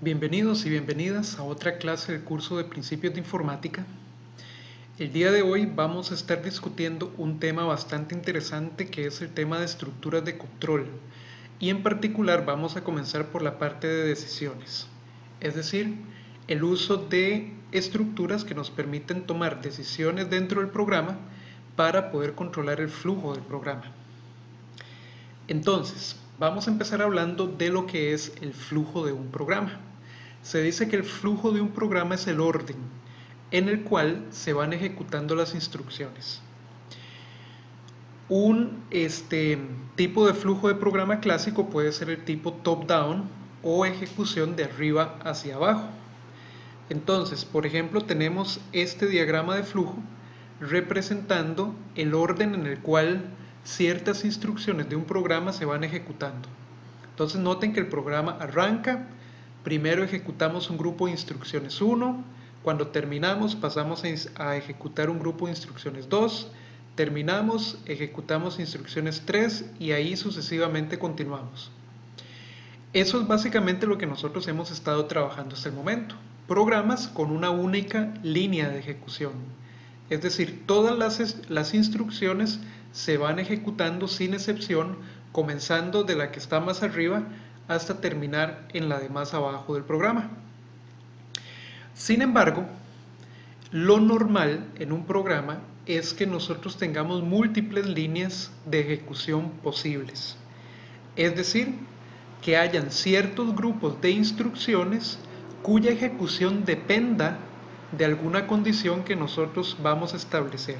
Bienvenidos y bienvenidas a otra clase del curso de Principios de Informática. El día de hoy vamos a estar discutiendo un tema bastante interesante que es el tema de estructuras de control y en particular vamos a comenzar por la parte de decisiones, es decir, el uso de estructuras que nos permiten tomar decisiones dentro del programa para poder controlar el flujo del programa. Entonces, vamos a empezar hablando de lo que es el flujo de un programa. Se dice que el flujo de un programa es el orden en el cual se van ejecutando las instrucciones. Un tipo de flujo de programa clásico puede ser el tipo top-down o ejecución de arriba hacia abajo. Entonces, por ejemplo, tenemos este diagrama de flujo representando el orden en el cual ciertas instrucciones de un programa se van ejecutando. Entonces noten que el programa arranca, primero ejecutamos un grupo de instrucciones 1, cuando terminamos pasamos a ejecutar un grupo de instrucciones 2, terminamos, ejecutamos instrucciones 3 y ahí sucesivamente continuamos. Eso es básicamente lo que nosotros hemos estado trabajando hasta el momento. Programas con una única línea de ejecución. Es decir, todas las instrucciones se van ejecutando sin excepción, comenzando de la que está más arriba hasta terminar en la de más abajo del programa. Sin embargo, lo normal en un programa es que nosotros tengamos múltiples líneas de ejecución posibles. Es decir, que hayan ciertos grupos de instrucciones cuya ejecución dependa de alguna condición que nosotros vamos a establecer.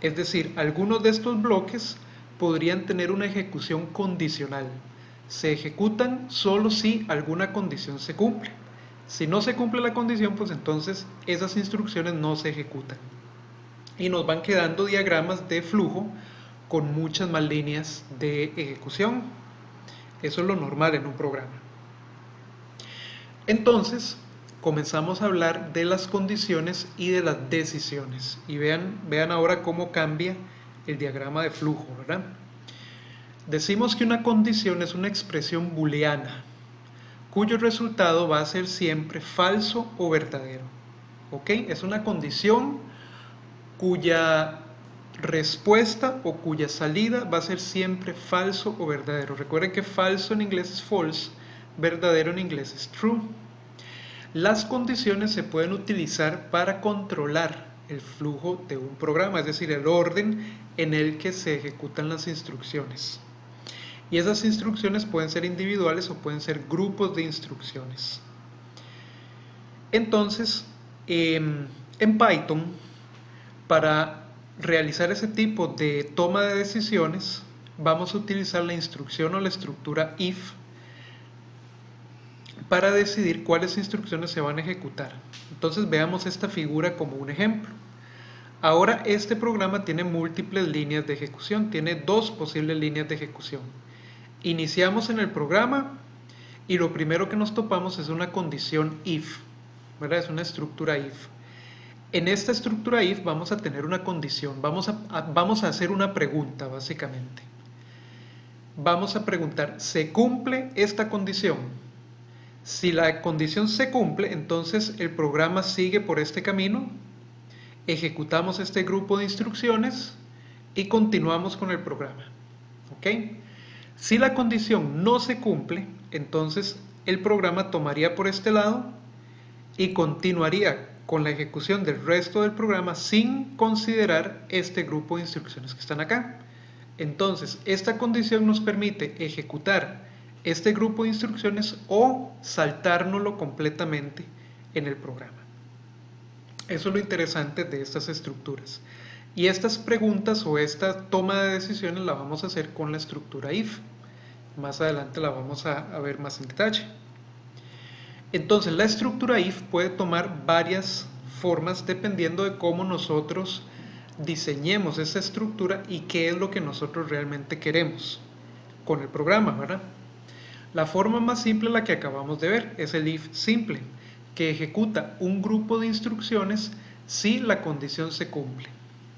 Es decir, algunos de estos bloques podrían tener una ejecución condicional. Se ejecutan solo si alguna condición se cumple. Si no se cumple la condición, pues entonces esas instrucciones no se ejecutan. Y nos van quedando diagramas de flujo con muchas más líneas de ejecución. Eso es lo normal en un programa. Entonces, comenzamos a hablar de las condiciones y de las decisiones. Y vean ahora cómo cambia el diagrama de flujo, ¿verdad? Decimos que una condición es una expresión booleana, cuyo resultado va a ser siempre falso o verdadero. ¿Ok? Es una condición cuya respuesta o cuya salida va a ser siempre falso o verdadero. Recuerden que falso en inglés es false, verdadero en inglés es true. Las condiciones se pueden utilizar para controlar el flujo de un programa, es decir, el orden en el que se ejecutan las instrucciones. Y esas instrucciones pueden ser individuales o pueden ser grupos de instrucciones. Entonces, en Python, para realizar ese tipo de toma de decisiones, vamos a utilizar la instrucción o la estructura if para decidir cuáles instrucciones se van a ejecutar. Entonces veamos esta figura como un ejemplo. Ahora este programa tiene múltiples líneas de ejecución, tiene dos posibles líneas de ejecución. Iniciamos en el programa y lo primero que nos topamos es una condición if, ¿verdad? Es una estructura if. En esta estructura if vamos a tener una condición, vamos a hacer una pregunta básicamente. Vamos a preguntar, ¿se cumple esta condición? Si la condición se cumple, entonces el programa sigue por este camino, ejecutamos este grupo de instrucciones y continuamos con el programa. ¿Ok? Si la condición no se cumple, entonces el programa tomaría por este lado y continuaría con la ejecución del resto del programa sin considerar este grupo de instrucciones que están acá. Entonces, esta condición nos permite ejecutar este grupo de instrucciones o saltárnoslo completamente en el programa. Eso es lo interesante de estas estructuras. Y estas preguntas o esta toma de decisiones la vamos a hacer con la estructura if. Más adelante la vamos a ver más en detalle. Entonces la estructura if puede tomar varias formas dependiendo de cómo nosotros diseñemos esa estructura y qué es lo que nosotros realmente queremos con el programa, ¿verdad? La forma más simple, la que acabamos de ver, es el if simple, que ejecuta un grupo de instrucciones si la condición se cumple.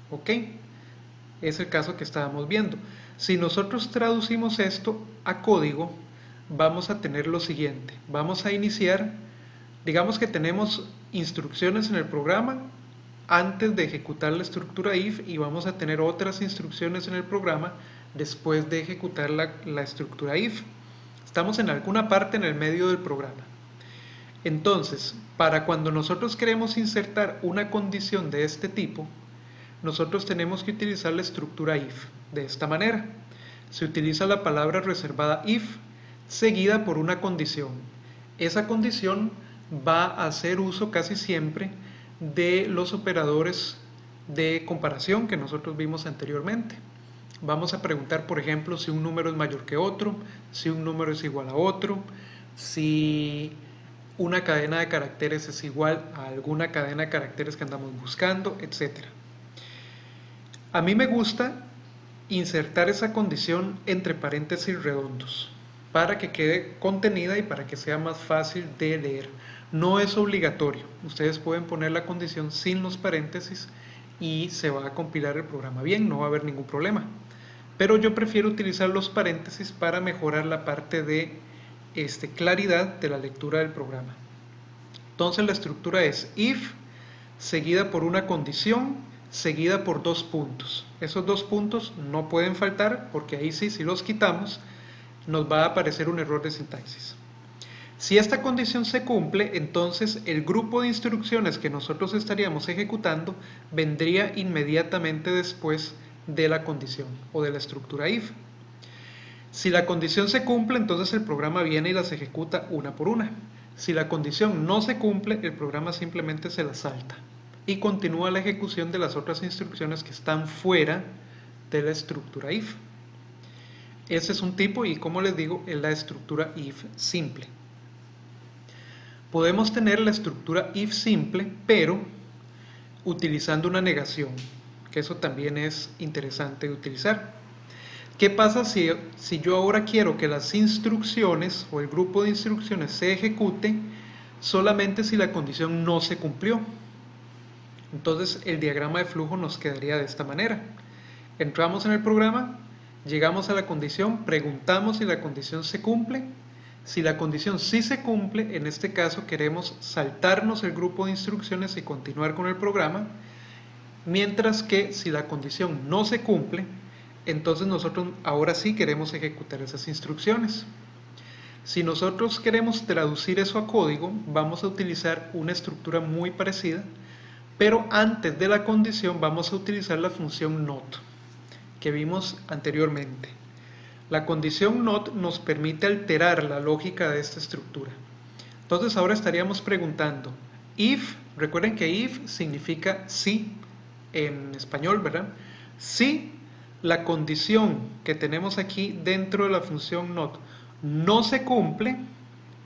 ¿Ok? Es el caso que estábamos viendo. Si nosotros traducimos esto a código, vamos a tener lo siguiente. Vamos a iniciar, digamos que tenemos instrucciones en el programa antes de ejecutar la estructura if, y vamos a tener otras instrucciones en el programa después de ejecutar la estructura if. Estamos en alguna parte en el medio del programa. Entonces, para cuando nosotros queremos insertar una condición de este tipo, nosotros tenemos que utilizar la estructura if de esta manera. Se utiliza la palabra reservada if seguida por una condición. Esa condición va a hacer uso casi siempre de los operadores de comparación que nosotros vimos anteriormente. Vamos a preguntar, por ejemplo, si un número es mayor que otro, si un número es igual a otro, si una cadena de caracteres es igual a alguna cadena de caracteres que andamos buscando, etc. A mí me gusta insertar esa condición entre paréntesis redondos para que quede contenida y para que sea más fácil de leer. No es obligatorio, ustedes pueden poner la condición sin los paréntesis y se va a compilar el programa bien, no va a haber ningún problema. Pero yo prefiero utilizar los paréntesis para mejorar la parte de claridad de la lectura del programa. Entonces la estructura es if seguida por una condición seguida por dos puntos. Esos dos puntos no pueden faltar porque ahí sí, si los quitamos, nos va a aparecer un error de sintaxis. Si esta condición se cumple, entonces el grupo de instrucciones que nosotros estaríamos ejecutando vendría inmediatamente después de la condición o de la estructura if. Si la condición se cumple, entonces el programa viene y las ejecuta una por una. Si la condición no se cumple, el programa simplemente se la salta y continúa la ejecución de las otras instrucciones que están fuera de la estructura if. Ese es un tipo y, como les digo, es la estructura if simple. Podemos tener la estructura if simple, pero utilizando una negación, que eso también es interesante de utilizar. ¿Qué pasa si yo ahora quiero que las instrucciones o el grupo de instrucciones se ejecute solamente si la condición no se cumplió? Entonces el diagrama de flujo nos quedaría de esta manera. Entramos en el programa, llegamos a la condición, preguntamos si la condición se cumple. Si la condición sí se cumple, en este caso queremos saltarnos el grupo de instrucciones y continuar con el programa. Mientras que si la condición no se cumple, entonces nosotros ahora sí queremos ejecutar esas instrucciones. Si nosotros queremos traducir eso a código, vamos a utilizar una estructura muy parecida, pero antes de la condición vamos a utilizar la función not que vimos anteriormente. La condición not nos permite alterar la lógica de esta estructura. Entonces ahora estaríamos preguntando if, recuerden que if significa sí en español, ¿verdad? Si la condición que tenemos aquí dentro de la función not no se cumple,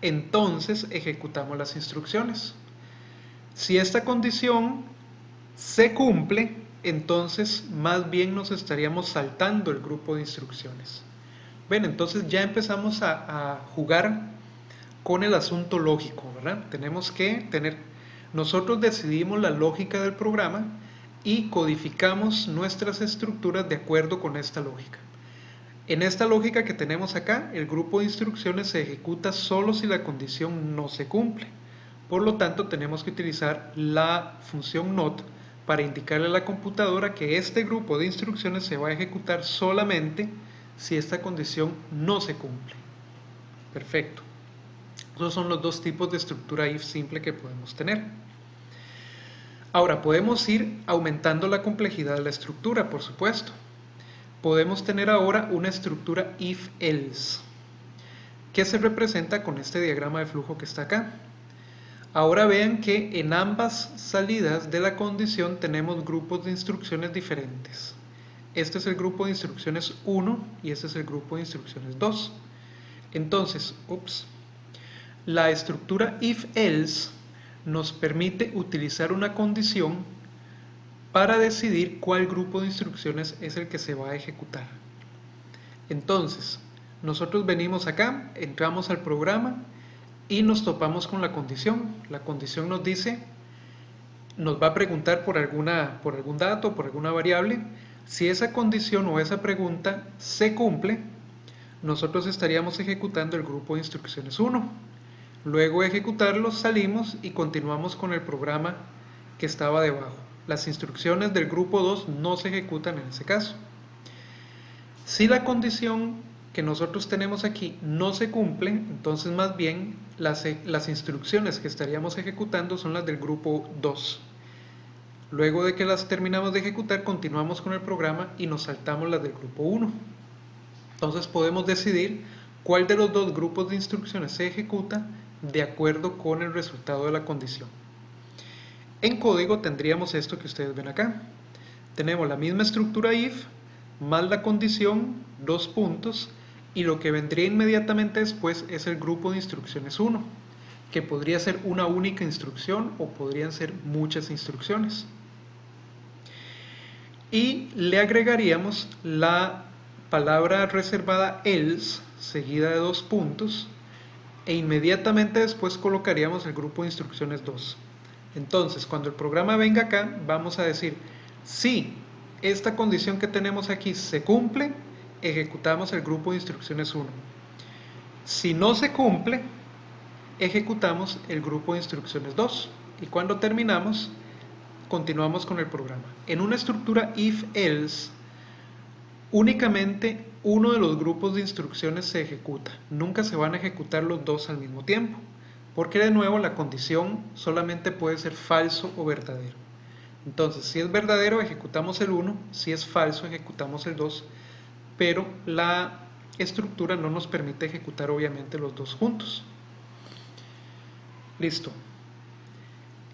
entonces ejecutamos las instrucciones. Si esta condición se cumple, entonces más bien nos estaríamos saltando el grupo de instrucciones. Ven, entonces ya empezamos a jugar con el asunto lógico, ¿verdad? Tenemos que tener, nosotros decidimos la lógica del programa y codificamos nuestras estructuras de acuerdo con esta lógica. En esta lógica que tenemos acá, el grupo de instrucciones se ejecuta solo si la condición no se cumple. Por lo tanto, tenemos que utilizar la función not para indicarle a la computadora que este grupo de instrucciones se va a ejecutar solamente si esta condición no se cumple. Perfecto. Esos son los dos tipos de estructura if simple que podemos tener. Ahora, podemos ir aumentando la complejidad de la estructura, por supuesto. Podemos tener ahora una estructura if-else, que se representa con este diagrama de flujo que está acá. Ahora vean que en ambas salidas de la condición tenemos grupos de instrucciones diferentes. Este es el grupo de instrucciones 1 y este es el grupo de instrucciones 2. Entonces, la estructura if-else nos permite utilizar una condición para decidir cuál grupo de instrucciones es el que se va a ejecutar. Entonces, nosotros venimos acá, entramos al programa y nos topamos con la condición. La condición nos dice, nos va a preguntar por algún dato, por alguna variable. Si esa condición o esa pregunta se cumple, nosotros estaríamos ejecutando el grupo de instrucciones 1. Luego de ejecutarlo salimos y continuamos con el programa que estaba debajo. Las instrucciones del grupo 2 no se ejecutan en ese caso. Si la condición que nosotros tenemos aquí no se cumple, entonces más bien las instrucciones que estaríamos ejecutando son las del grupo 2. Luego de que las terminamos de ejecutar, continuamos con el programa y nos saltamos las del grupo 1. Entonces podemos decidir cuál de los dos grupos de instrucciones se ejecuta de acuerdo con el resultado de la condición. En código tendríamos esto que ustedes ven acá. Tenemos la misma estructura if, más la condición, 2 puntos, y lo que vendría inmediatamente después es el grupo de instrucciones 1, que podría ser una única instrucción o podrían ser muchas instrucciones. Y le agregaríamos la palabra reservada else, seguida de 2 puntos, e inmediatamente después colocaríamos el grupo de instrucciones 2. Entonces, cuando el programa venga acá, vamos a decir, si esta condición que tenemos aquí se cumple, ejecutamos el grupo de instrucciones 1. Si no se cumple, ejecutamos el grupo de instrucciones 2. Y cuando terminamos, continuamos con el programa. En una estructura if-else, únicamente uno de los grupos de instrucciones se ejecuta. Nunca se van a ejecutar los dos al mismo tiempo, porque de nuevo la condición solamente puede ser falso o verdadero. Entonces, si es verdadero, ejecutamos el 1, si es falso, ejecutamos el 2, pero la estructura no nos permite ejecutar obviamente los dos juntos. Listo.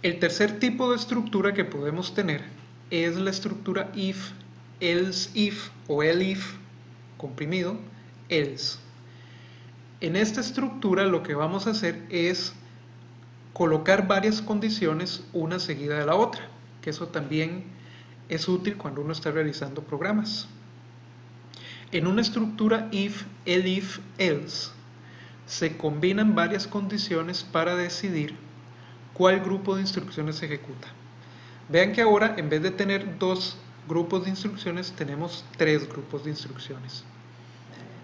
El tercer tipo de estructura que podemos tener es la estructura if, else if o elif comprimido, else. En esta estructura lo que vamos a hacer es colocar varias condiciones una seguida de la otra, que eso también es útil cuando uno está realizando programas. En una estructura if, elif, else se combinan varias condiciones para decidir cuál grupo de instrucciones se ejecuta. Vean que ahora en vez de tener 2 grupos de instrucciones tenemos 3 grupos de instrucciones.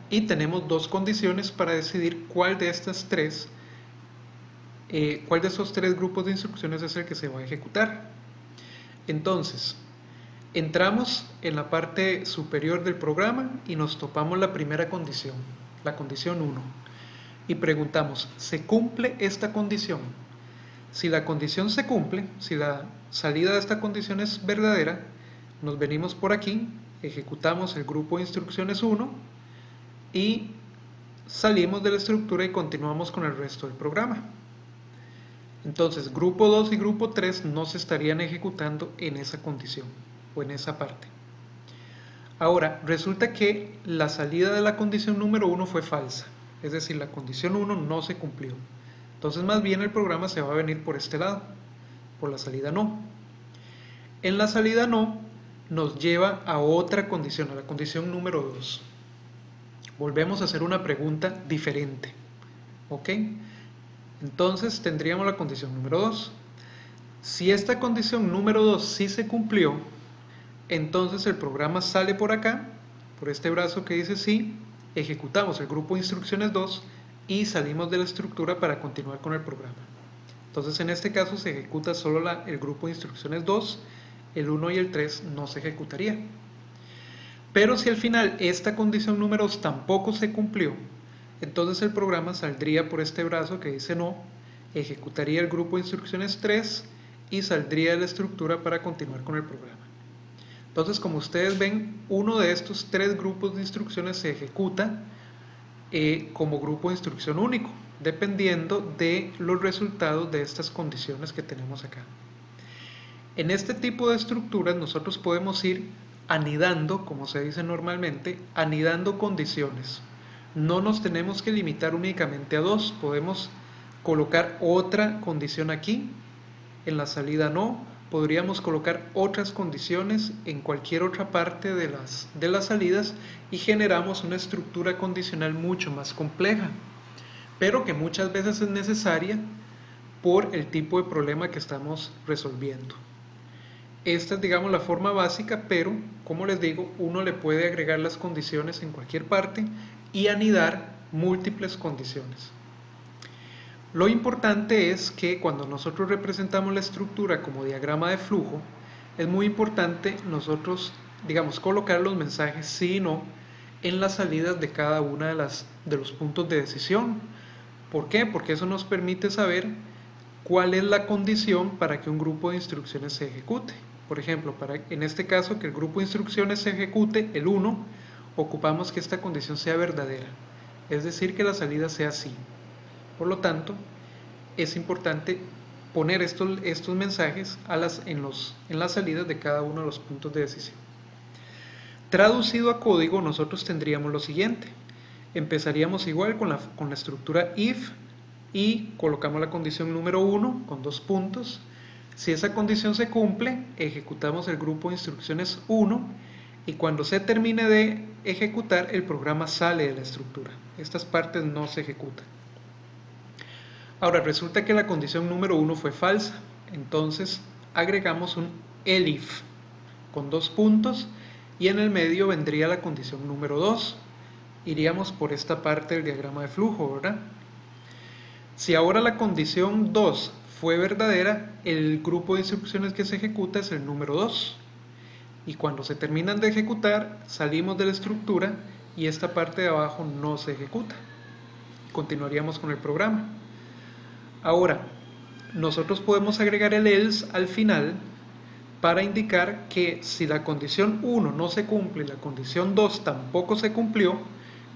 Y tenemos 2 condiciones para decidir cuál de esos 3 grupos de instrucciones es el que se va a ejecutar. Entonces, entramos en la parte superior del programa y nos topamos la primera condición, la condición 1. Y preguntamos, ¿se cumple esta condición? Si la condición se cumple, si la salida de esta condición es verdadera, nos venimos por aquí, ejecutamos el grupo de instrucciones 1 y salimos de la estructura y continuamos con el resto del programa. Entonces, grupo 2 y grupo 3 no se estarían ejecutando en esa condición o en esa parte. Ahora, resulta que la salida de la condición número 1 fue falsa, es decir, la condición 1 no se cumplió. Entonces, más bien el programa se va a venir por este lado, por la salida no. En la salida no nos lleva a otra condición, a la condición número 2. Volvemos a hacer una pregunta diferente. ¿Ok? Entonces tendríamos la condición número 2. Si esta condición número 2 sí se cumplió, entonces el programa sale por acá, por este brazo que dice sí, ejecutamos el grupo de instrucciones 2 y salimos de la estructura para continuar con el programa. Entonces en este caso se ejecuta solo el grupo de instrucciones 2, el 1 y el 3 no se ejecutaría. Pero si al final esta condición número 2 tampoco se cumplió, entonces el programa saldría por este brazo que dice no, ejecutaría el grupo de instrucciones 3 y saldría de la estructura para continuar con el programa. Entonces, como ustedes ven, uno de estos 3 grupos de instrucciones se ejecuta como grupo de instrucción único, dependiendo de los resultados de estas condiciones que tenemos acá. En este tipo de estructuras nosotros podemos ir anidando, como se dice normalmente, anidando condiciones. No nos tenemos que limitar únicamente a 2, podemos colocar otra condición aquí, en la salida no, podríamos colocar otras condiciones en cualquier otra parte de las salidas y generamos una estructura condicional mucho más compleja, pero que muchas veces es necesaria por el tipo de problema que estamos resolviendo. Esta es, digamos, la forma básica, pero como les digo, uno le puede agregar las condiciones en cualquier parte y anidar múltiples condiciones. Lo importante es que cuando nosotros representamos la estructura como diagrama de flujo, es muy importante nosotros, digamos, colocar los mensajes sí y no en las salidas de cada una de los puntos de decisión. ¿Por qué? Porque eso nos permite saber cuál es la condición para que un grupo de instrucciones se ejecute. Por ejemplo, en este caso, que el grupo de instrucciones se ejecute, el 1, ocupamos que esta condición sea verdadera, es decir, que la salida sea sí. Por lo tanto, es importante poner estos mensajes en las salidas de cada uno de los puntos de decisión. Traducido a código, nosotros tendríamos lo siguiente. Empezaríamos igual con la estructura if y colocamos la condición número 1 con 2 puntos. Si esa condición se cumple, ejecutamos el grupo de instrucciones 1 y cuando se termine de ejecutar, el programa sale de la estructura. Estas partes no se ejecutan. Ahora, resulta que la condición número 1 fue falsa. Entonces, agregamos un elif con 2 puntos y en el medio vendría la condición número 2. Iríamos por esta parte del diagrama de flujo, ¿verdad? Si ahora la condición 2 fue verdadera, el grupo de instrucciones que se ejecuta es el número 2. Y cuando se terminan de ejecutar, salimos de la estructura y esta parte de abajo no se ejecuta. Continuaríamos con el programa. Ahora, nosotros podemos agregar el else al final para indicar que si la condición 1 no se cumple y la condición 2 tampoco se cumplió,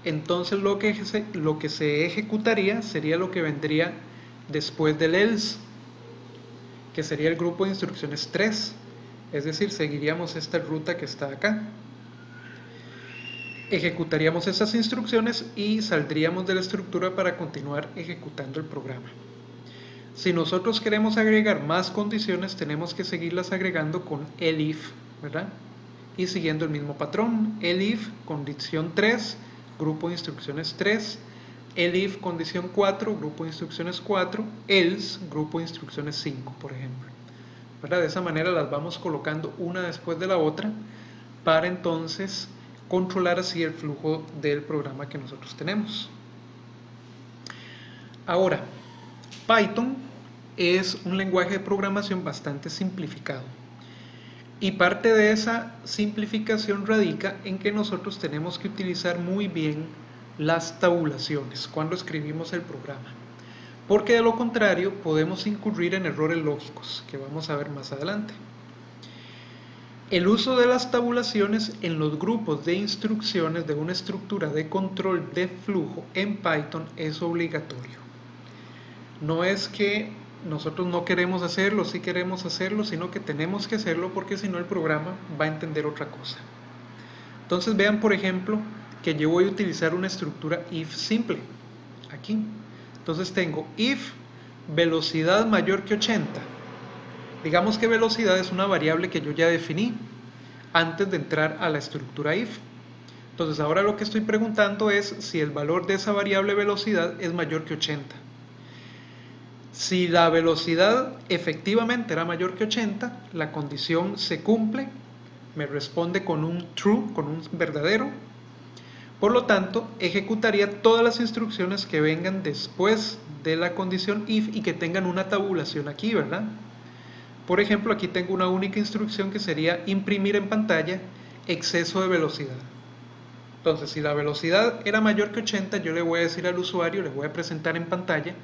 entonces lo que se ejecutaría sería lo que vendría después del else, que sería el grupo de instrucciones 3. Es decir, seguiríamos esta ruta que está acá. Ejecutaríamos esas instrucciones y saldríamos de la estructura para continuar ejecutando el programa. Si nosotros queremos agregar más condiciones, tenemos que seguirlas agregando con elif, ¿verdad? Y siguiendo el mismo patrón. Elif, condición 3, grupo de instrucciones 3. Elif, condición 4, grupo de instrucciones 4. Else, grupo de instrucciones 5, por ejemplo. ¿Verdad? De esa manera las vamos colocando una después de la otra para entonces controlar así el flujo del programa que nosotros tenemos. Ahora, Python es un lenguaje de programación bastante simplificado y parte de esa simplificación radica en que nosotros tenemos que utilizar muy bien las tabulaciones cuando escribimos el programa, porque de lo contrario podemos incurrir en errores lógicos que vamos a ver más adelante. El uso de las tabulaciones en los grupos de instrucciones de una estructura de control de flujo en Python es obligatorio. No es que nosotros no queremos hacerlo, sí queremos hacerlo, sino que tenemos que hacerlo porque si no el programa va a entender otra cosa. Entonces vean, por ejemplo, que yo voy a utilizar una estructura if simple, aquí. Entonces tengo if velocidad mayor que 80. Digamos que velocidad es una variable que yo ya definí antes de entrar a la estructura if. Entonces ahora lo que estoy preguntando es si el valor de esa variable velocidad es mayor que 80. Si la velocidad efectivamente era mayor que 80, la condición se cumple, me responde con un true, con un verdadero. Por lo tanto, ejecutaría todas las instrucciones que vengan después de la condición if y que tengan una tabulación aquí, ¿verdad? Por ejemplo, aquí tengo una única instrucción que sería imprimir en pantalla exceso de velocidad. Entonces, si la velocidad era mayor que 80, yo le voy a decir al usuario, le voy a presentar en pantalla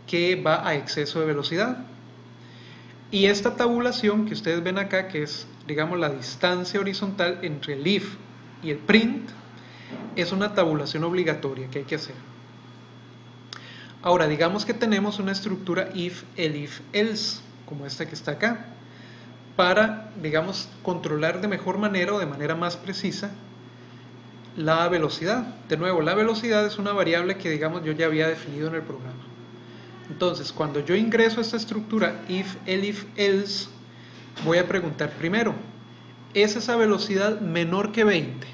que va a exceso de velocidad. Y esta tabulación que ustedes ven acá, que es, digamos, la distancia horizontal entre el if y el print, es una tabulación obligatoria que hay que hacer. Ahora, digamos que tenemos una estructura if, elif, else, como esta que está acá, para, digamos, controlar de mejor manera o de manera más precisa la velocidad. De nuevo, la velocidad es una variable que, digamos, yo ya había definido en el programa. Entonces, cuando yo ingreso a esta estructura if, elif, else, voy a preguntar primero, ¿es esa velocidad menor que 20?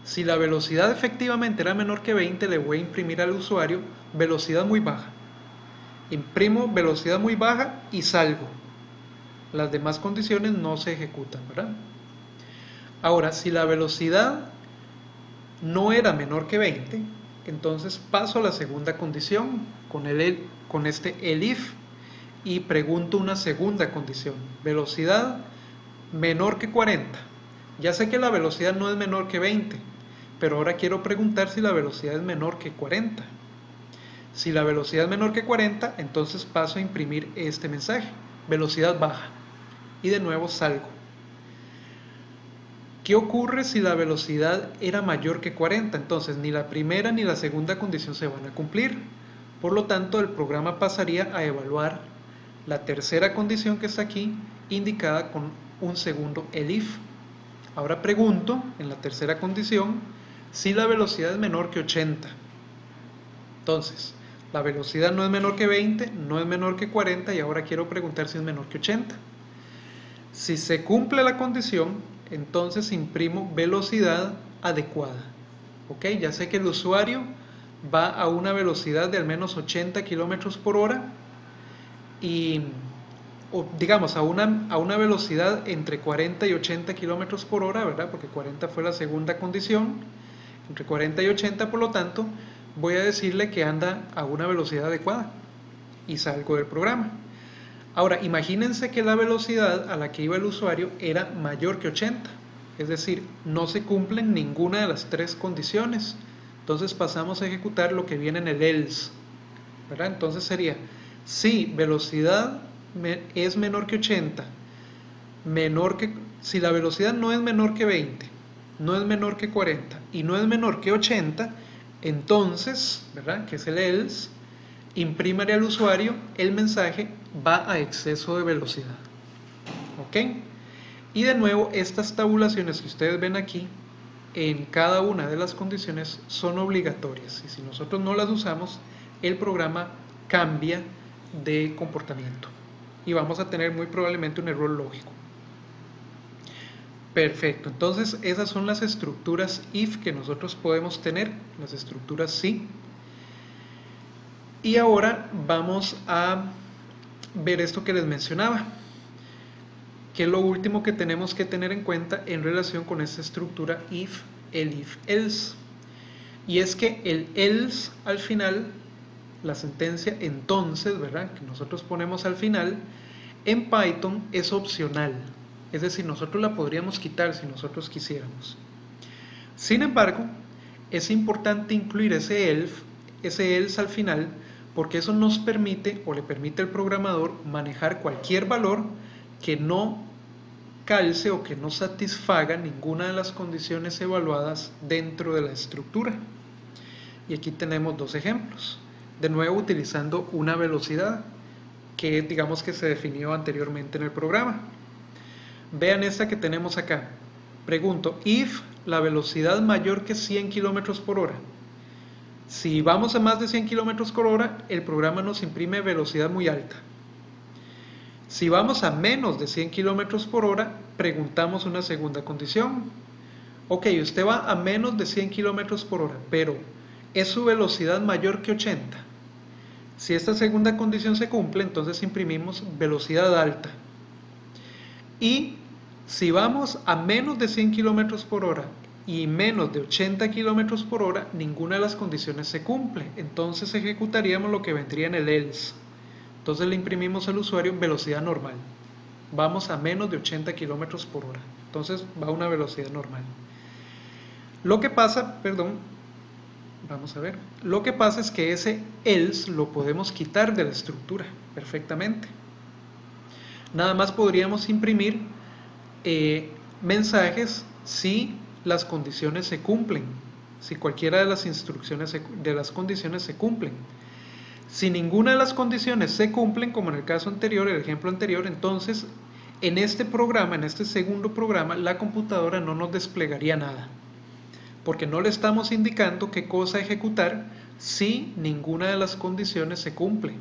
Si la velocidad efectivamente era menor que 20, le voy a imprimir al usuario velocidad muy baja. Imprimo velocidad muy baja y salgo. Las demás condiciones no se ejecutan, ¿verdad? Ahora, si la velocidad no era menor que 20, entonces paso a la segunda condición con este elif y pregunto una segunda condición, velocidad menor que 40. Ya sé que la velocidad no es menor que 20, pero ahora quiero preguntar si la velocidad es menor que 40. Si la velocidad es menor que 40, entonces paso a imprimir este mensaje, velocidad baja, y de nuevo salgo. ¿Qué ocurre si la velocidad era mayor que 40? Entonces ni la primera ni la segunda condición se van a cumplir. Por lo tanto, el programa pasaría a evaluar la tercera condición que está aquí, indicada con un segundo elif. Ahora pregunto, en la tercera condición, si la velocidad es menor que 80. Entonces, la velocidad no es menor que 20, no es menor que 40 y ahora quiero preguntar si es menor que 80. Si se cumple la condición, entonces imprimo velocidad adecuada. ¿Ok? Ya sé que el usuario va a una velocidad de al menos 80 kilómetros por hora y, o digamos, a una velocidad entre 40 y 80 kilómetros por hora, ¿verdad? Porque 40 fue la segunda condición, entre 40 y 80, por lo tanto, voy a decirle que anda a una velocidad adecuada y salgo del programa. Ahora, imagínense que la velocidad a la que iba el usuario era mayor que 80, es decir, no se cumplen ninguna de las tres condiciones. Entonces pasamos a ejecutar lo que viene en el else, ¿verdad? Entonces sería, si velocidad es menor que 80, si la velocidad no es menor que 20, no es menor que 40 y no es menor que 80, entonces, ¿verdad? Que es el else, imprímale al usuario el mensaje va a exceso de velocidad. ¿Ok? Y de nuevo, estas tabulaciones que ustedes ven aquí, en cada una de las condiciones son obligatorias. Y si nosotros no las usamos, el programa cambia de comportamiento. Y vamos a tener muy probablemente un error lógico. Perfecto, entonces esas son las estructuras if que nosotros podemos tener, las estructuras si. Y ahora vamos a ver esto que les mencionaba, que es lo último que tenemos que tener en cuenta en relación con esta estructura if, elif, else. Y es que el else al final, la sentencia entonces, ¿verdad? Que nosotros ponemos al final, en Python es opcional. Es decir, nosotros la podríamos quitar si nosotros quisiéramos. Sin embargo, es importante incluir ese else al final, porque eso nos permite o le permite al programador manejar cualquier valor que no calce o que no satisfaga ninguna de las condiciones evaluadas dentro de la estructura. Y aquí tenemos dos ejemplos. De nuevo utilizando una velocidad que digamos que se definió anteriormente en el programa. Vean esta que tenemos acá. Pregunto, if la velocidad mayor que 100 km por hora. Si vamos a más de 100 km por hora, el programa nos imprime velocidad muy alta. Si vamos a menos de 100 km por hora, preguntamos una segunda condición. Ok, usted va a menos de 100 km por hora, pero ¿es su velocidad mayor que 80? Si esta segunda condición se cumple, entonces imprimimos velocidad alta. Y si vamos a menos de 100 km por hora y menos de 80 km por hora, ninguna de las condiciones se cumple. Entonces ejecutaríamos lo que vendría en el else. Entonces le imprimimos al usuario velocidad normal. Vamos a menos de 80 km por hora. Entonces va a una velocidad normal. Lo que pasa, vamos a ver. Lo que pasa es que ese else lo podemos quitar de la estructura perfectamente. Nada más podríamos imprimir mensajes si las condiciones se cumplen, si cualquiera de las instrucciones de las condiciones se cumplen. Si ninguna de las condiciones se cumplen, como en el caso anterior, el ejemplo anterior, entonces en este programa, en este segundo programa, la computadora no nos desplegaría nada, porque no le estamos indicando qué cosa ejecutar si ninguna de las condiciones se cumple,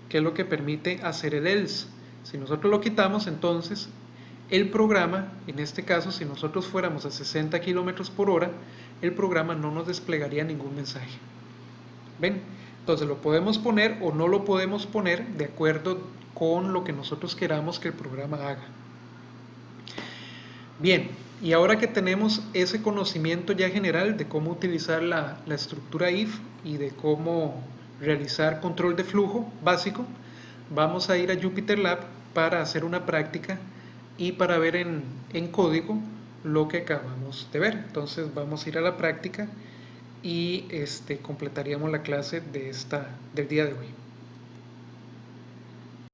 que es lo que permite hacer el else. Si nosotros lo quitamos, entonces el programa, en este caso, si nosotros fuéramos a 60 km por hora, el programa no nos desplegaría ningún mensaje. ¿Ven? Entonces lo podemos poner o no lo podemos poner de acuerdo con lo que nosotros queramos que el programa haga. Bien, Y ahora que tenemos ese conocimiento ya general de cómo utilizar la estructura if y de cómo realizar control de flujo básico, vamos a ir a JupyterLab para hacer una práctica y para ver en código lo que acabamos de ver. Entonces vamos a ir a la práctica y completaríamos la clase del día de hoy.